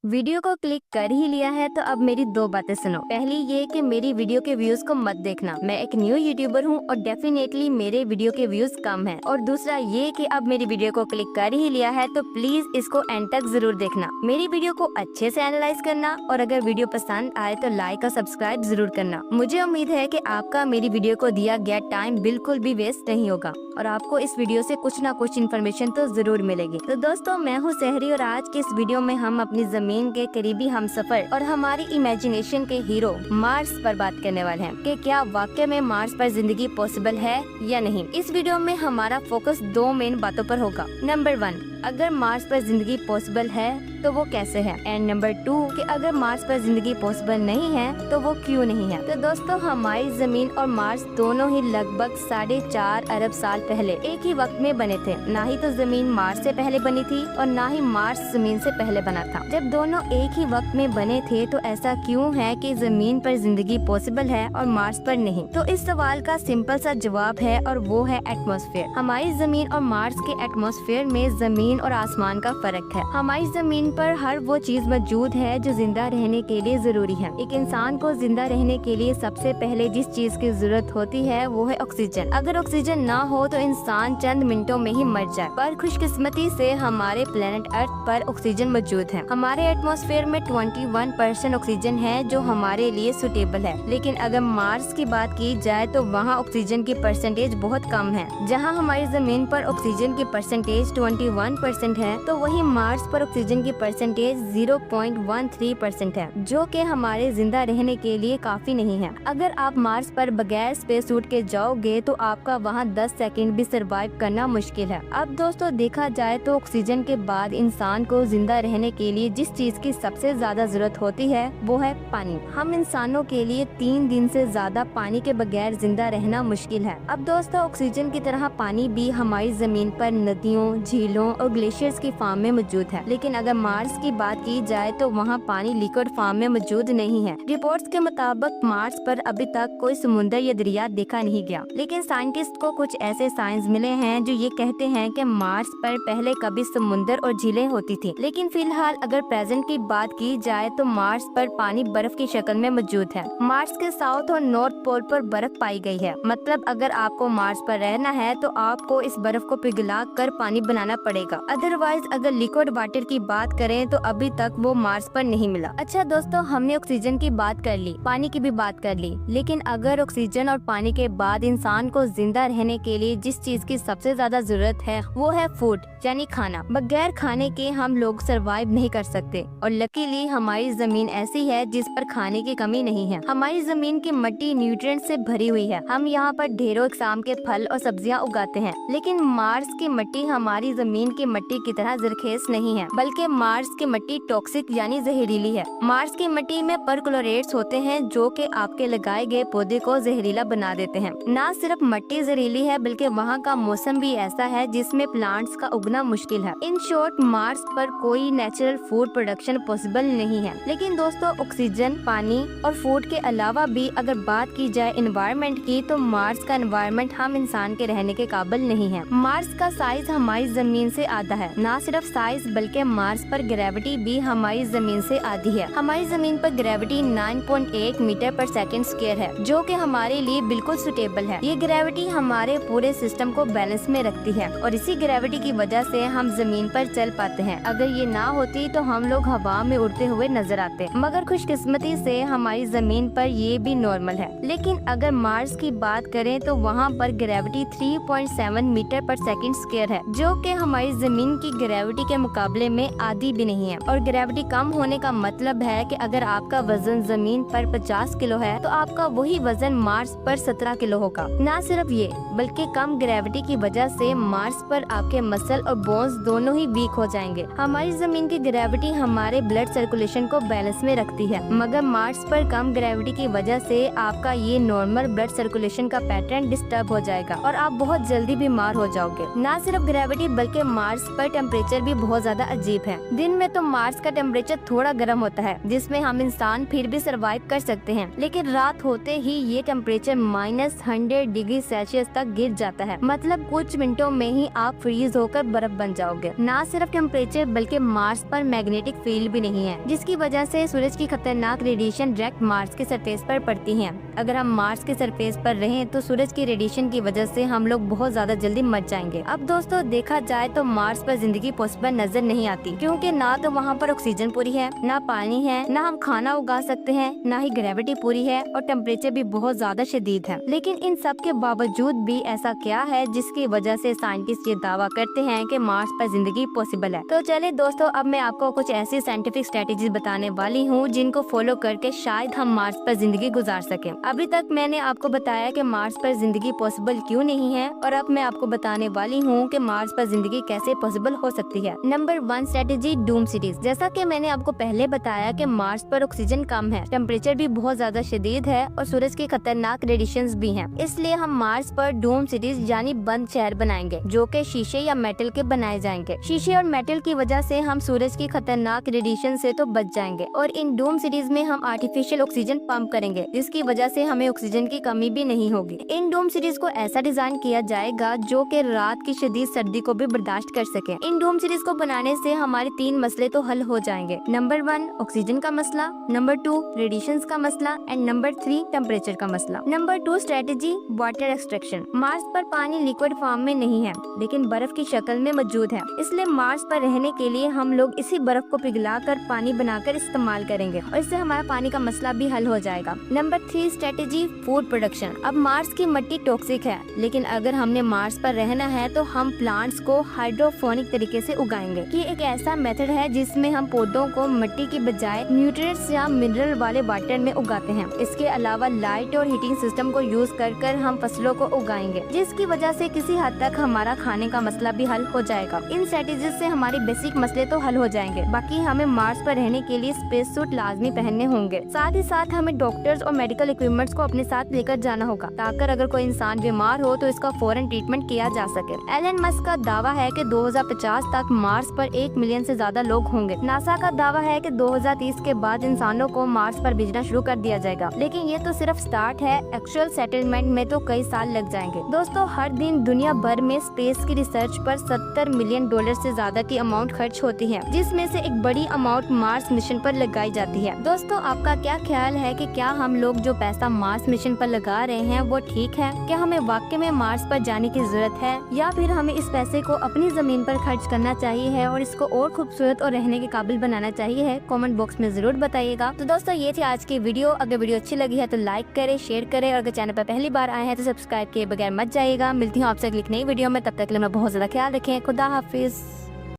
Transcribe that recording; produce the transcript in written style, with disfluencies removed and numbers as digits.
Video को click कर ही लिया है तो अब मेरी दो बातें सुनो। पहली ये कि मेरी वीडियो के व्यूज को मत देखना, मैं एक न्यू यूट्यूबर हूँ और डेफिनेटली मेरे वीडियो के व्यूज कम हैं। और दूसरा ये कि अब मेरी वीडियो को क्लिक कर ही लिया है तो प्लीज इसको एंड तक जरूर देखना, मेरी वीडियो को अच्छे से एनालाइज करना और अगर वीडियो पसंद आए तो लाइक और सब्सक्राइब जरूर करना। मुझे उम्मीद है कि आपका मेरी वीडियो को दिया गया टाइम बिल्कुल भी वेस्ट नहीं होगा और आपको इस वीडियो से कुछ ना कुछ इन्फॉर्मेशन तो जरूर मिलेगी। तो दोस्तों, मैं हूँ सहरी और आज के इस वीडियो में हम अपनी जमीन के करीबी हमसफर और हमारी इमेजिनेशन के हीरो मार्स पर बात करने वाले हैं कि क्या वाकई में मार्स पर जिंदगी पॉसिबल है या नहीं। इस वीडियो में हमारा फोकस दो मेन बातों पर होगा। नंबर 1, अगर मार्स पर जिंदगी पॉसिबल है तो वो कैसे है, एंड नंबर 2 कि अगर मार्स पर जिंदगी पॉसिबल नहीं है तो वो क्यों नहीं है। तो दोस्तों, हमारी जमीन और मार्स दोनों ही लगभग 4.5 अरब साल पहले एक ही वक्त में बने थे। ना ही तो जमीन मार्स से पहले बनी थी और ना ही मार्स जमीन से पहले बना था। जब दोनों एक ही वक्त में बने थे तो ऐसा क्यों है कि जमीन पर जिंदगी पॉसिबल है और मार्स पर नहीं। तो इस सवाल का सिंपल सा जवाब है और वो है एटमॉस्फेयर। हमारी जमीन और मार्स के एटमॉस्फेयर में जमीन और आसमान का फर्क है। हमारी जमीन पर हर वो चीज मौजूद है जो जिंदा रहने के लिए जरूरी है। एक इंसान को जिंदा रहने के लिए सबसे पहले जिस चीज की जरूरत होती है वो है ऑक्सीजन। अगर ऑक्सीजन ना हो तो इंसान चंद मिनटों में ही मर जाए, पर खुशकिस्मती से हमारे प्लेनेट अर्थ पर ऑक्सीजन मौजूद है। हमारे एटमॉस्फेयर में 21% ऑक्सीजन है जो हमारे लिए सुटेबल है। लेकिन अगर मार्स की बात की जाए तो वहाँ ऑक्सीजन की परसेंटेज बहुत कम है। जहाँ हमारी जमीन पर ऑक्सीजन की परसेंटेज 21% है तो वही मार्स पर ऑक्सीजन की परसेंटेज 0.13% है, जो कि हमारे जिंदा रहने के लिए काफी नहीं है। अगर आप मार्स पर बगैर स्पेस सूट के जाओगे तो आपका वहाँ 10 सेकंड भी सरवाइव करना मुश्किल है। अब दोस्तों, देखा जाए तो ऑक्सीजन के बाद इंसान को जिंदा रहने के लिए जिस चीज की सबसे ज्यादा जरूरत होती है वो है पानी। हम इंसानों के लिए 3 दिन से ज्यादा पानी के बगैर जिंदा रहना मुश्किल है। अब दोस्तों, ऑक्सीजन की तरह पानी भी हमारी जमीन पर नदियों, झीलों और ग्लेशियर्स की फॉर्म में मौजूद है। लेकिन अगर मार्स की बात की जाए तो वहाँ पानी लिक्विड फॉर्म में मौजूद नहीं है। रिपोर्ट्स के मुताबिक मार्स पर अभी तक कोई समुद्र या दरिया देखा नहीं गया, लेकिन साइंटिस्ट को कुछ ऐसे साइंस मिले हैं जो ये कहते हैं कि मार्स पर पहले कभी समुद्र और झीलें होती थी। लेकिन फिलहाल अगर प्रेजेंट की बात की जाए तो मार्स पर पानी बर्फ की शक्ल में मौजूद है। मार्स के साउथ और नॉर्थ पोल पर बर्फ पाई गई है। मतलब अगर आपको मार्स पर रहना है तो आपको इस बर्फ को पिघला कर पानी बनाना पड़ेगा। अदरवाइज अगर लिक्विड वाटर की बात करें तो अभी तक वो मार्स पर नहीं मिला। अच्छा दोस्तों, हमने ऑक्सीजन की बात कर ली, पानी की भी बात कर ली, लेकिन अगर ऑक्सीजन और पानी के बाद इंसान को जिंदा रहने के लिए जिस चीज की सबसे ज्यादा जरूरत है वो है फूड, यानी खाना। बगैर खाने के हम लोग सरवाइव नहीं कर सकते और लकीली हमारी जमीन ऐसी है जिस पर खाने की कमी नहीं है। हमारी जमीन की मिट्टी न्यूट्रिएंट से भरी हुई है। हम यहाँ पर ढेरों किस्म के फल और सब्जियाँ उगाते हैं। लेकिन मार्स की मिट्टी हमारी जमीन की मिट्टी की तरह जरखेज नहीं है, बल्कि मार्स की मिट्टी टॉक्सिक यानी जहरीली है। मार्स की मिट्टी में परक्लोरेट्स होते हैं जो कि आपके लगाए गए पौधे को जहरीला बना देते हैं। न सिर्फ मिट्टी जहरीली है बल्कि वहाँ का मौसम भी ऐसा है जिसमें प्लांट्स का उगना मुश्किल है। इन शॉर्ट, मार्स पर कोई नेचुरल फूड प्रोडक्शन पॉसिबल नहीं है। लेकिन दोस्तों, ऑक्सीजन, पानी और फूड के अलावा भी अगर बात की जाए एनवायरनमेंट की तो मार्स का एनवायरनमेंट हम इंसान के रहने के काबिल नहीं है। मार्स का साइज हमारी जमीन से आधा है। न सिर्फ साइज बल्कि मार्स पर ग्रेविटी भी हमारी जमीन से आधी है। हमारी जमीन पर ग्रेविटी 9.8 मीटर पर सेकंड स्क्वायर है, जो कि हमारे लिए बिल्कुल सुटेबल है। ये ग्रेविटी हमारे पूरे सिस्टम को बैलेंस में रखती है और इसी ग्रेविटी की वजह से हम जमीन पर चल पाते हैं। अगर ये ना होती तो हम लोग हवा में उड़ते हुए नजर आते, मगर खुशकिस्मती से हमारी जमीन पर ये भी नॉर्मल है। लेकिन अगर मार्स की बात करें तो वहाँ पर ग्रेविटी 3.7 मीटर पर सेकंड स्क्वायर है, जो कि हमारी जमीन की ग्रेविटी के मुकाबले में आधी भी नहीं है। और ग्रेविटी कम होने का मतलब है कि अगर आपका वजन जमीन पर 50 किलो है तो आपका वही वजन मार्स पर 17 किलो होगा। न सिर्फ ये बल्कि कम ग्रेविटी की वजह से मार्स पर आपके मसल और बोन्स दोनों ही वीक हो जाएंगे। हमारी जमीन की ग्रेविटी हमारे ब्लड सर्कुलेशन को बैलेंस में रखती है, मगर मार्स पर कम ग्रेविटी की वजह से आपका ये नॉर्मल ब्लड सर्कुलेशन का पैटर्न डिस्टर्ब हो जाएगा और आप बहुत जल्दी बीमार हो जाओगे। न सिर्फ ग्रेविटी बल्कि मार्स मार्स पर टेम्परेचर भी बहुत ज्यादा अजीब है। दिन में तो मार्स का टेम्परेचर थोड़ा गर्म होता है, जिसमें हम इंसान फिर भी सरवाइव कर सकते हैं, लेकिन रात होते ही ये टेम्परेचर -100 डिग्री सेल्सियस तक गिर जाता है। मतलब कुछ मिनटों में ही आप फ्रीज होकर बर्फ बन जाओगे। ना सिर्फ टेम्परेचर बल्कि मार्स पर मैग्नेटिक फील्ड भी नहीं है, जिसकी वजह से सूरज की खतरनाक रेडिएशन डायरेक्ट मार्स के सरफेस पर पड़ती है। अगर हम मार्स के सरफेस पर रहें तो सूरज की रेडिएशन की वजह से हम लोग बहुत ज्यादा जल्दी मर जाएंगे। अब दोस्तों देखा जाए तो मार्स पर जिंदगी पॉसिबल नजर नहीं आती, क्योंकि ना तो वहाँ पर ऑक्सीजन पूरी है, ना पानी है, ना हम खाना उगा सकते हैं, ना ही ग्रेविटी पूरी है और टेम्परेचर भी बहुत ज्यादा शदीद है। लेकिन इन सब के बावजूद भी ऐसा क्या है जिसकी वजह से साइंटिस्ट ये दावा करते हैं कि मार्स पर जिंदगी पॉसिबल है। तो चले दोस्तों, अब मैं आपको कुछ ऐसी साइंटिफिक स्ट्रेटेजीज बताने वाली हूँ जिनको फॉलो करके शायद हम मार्स पर जिंदगी गुजार सके। अभी तक मैंने आपको बताया कि मार्स पर जिंदगी पॉसिबल क्यों नहीं है, और अब मैं आपको बताने वाली हूँ कि मार्स पर जिंदगी कैसे पॉसिबल हो सकती है। Number 1 strategy, Doom cities. जैसा कि मैंने आपको पहले बताया कि मार्स पर ऑक्सीजन कम है, टेम्परेचर भी बहुत ज्यादा शदीद है और सूरज की खतरनाक रेडिएशंस भी हैं। इसलिए हम मार्स पर डूम सिटीज यानी बंद शहर बनाएंगे, जो कि शीशे या मेटल के बनाए जाएंगे। शीशे और मेटल की वजह से हम सूरज की खतरनाक रेडिएशन से तो बच जाएंगे, और इन डूम सिटीज में हम आर्टिफिशियल ऑक्सीजन पंप करेंगे, जिसकी वजह से हमें ऑक्सीजन की कमी भी नहीं होगी। इन डूम सिटीज को ऐसा डिजाइन किया जाएगा जो कि रात की शदीद सर्दी को भी बर्दाश्त कर सके। इन डूम सिटीज को बनाने से हमारे 3 मसले तो हल हो जाएंगे। नंबर 1 ऑक्सीजन का मसला, नंबर 2 रेडिएशंस का मसला एंड नंबर 3 टेम्परेचर का मसला। Number 2 strategy, water extraction. Mars पर पानी लिक्विड फॉर्म में नहीं है, लेकिन बर्फ की शक्ल में मौजूद है। इसलिए मार्स पर रहने के लिए हम लोग इसी बर्फ को पिघलाकर पानी बनाकर इस्तेमाल करेंगे, और इससे हमारा पानी का मसला भी हल हो जाएगा। Number 3 strategy, food production. अब मार्स की मिट्टी टॉक्सिक है, लेकिन अगर हमने मार्स पर रहना है तो हम प्लांट्स को हाइड्रोफोनिक तरीके से उगाएंगे। ये एक ऐसा मेथड है जिसमें हम पौधों को मिट्टी की बजाय न्यूट्रिएंट्स या मिनरल वाले वाटर में उगाते हैं। इसके अलावा लाइट और हीटिंग सिस्टम को यूज कर हम फसलों को उगाएंगे, जिसकी वजह से किसी हद तक हमारा खाने का मसला भी हल हो जाएगा। इन स्ट्रेटेजीज से हमारे बेसिक मसले तो हल हो जाएंगे। बाकी हमें मार्स पर रहने के लिए स्पेस सूट लाजमी पहनने होंगे। साथ ही साथ हमें डॉक्टर्स और मेडिकल इक्विपमेंट्स को अपने साथ लेकर जाना होगा, ताकि अगर कोई इंसान बीमार हो तो इसका फौरन ट्रीटमेंट किया जा सके। एलन मस्क का दावा है कि 2050 तक मार्स पर 1 मिलियन से ज्यादा लोग होंगे। नासा का दावा है कि 2030 के बाद इंसानों को मार्स पर भेजना शुरू कर दिया जाएगा, लेकिन ये तो सिर्फ स्टार्ट है। एक्चुअल सेटलमेंट में तो कई साल लग जाएंगे। दोस्तों, हर दिन दुनिया भर में स्पेस की रिसर्च पर $70 मिलियन से ज्यादा की अमाउंट खर्च होती है, जिसमें से एक बड़ी अमाउंट मार्स मिशन पर लगाई जाती है। दोस्तों, आपका क्या ख्याल है कि क्या हम लोग जो पैसा मार्स मिशन पर लगा रहे हैं वो ठीक है? क्या हमें वाकई में मार्स पर जाने की जरूरत है, या फिर हमें इस पैसे को अपनी जमीन पर खर्च करना चाहिए है और इसको और खूबसूरत और रहने के काबिल बनाना चाहिए है? कमेंट बॉक्स में जरूर बताइएगा। तो दोस्तों, ये थी आज की वीडियो। अगर वीडियो अच्छी लगी है तो लाइक करें, शेयर करें, और अगर चैनल पर पहली बार आए हैं तो सब्सक्राइब किए बगैर मत जाइएगा। मिलती हूँ आपसे एक नई वीडियो में, तब तक के लिए अपना बहुत ज्यादा ख्याल रखें। खुदा हाफिज।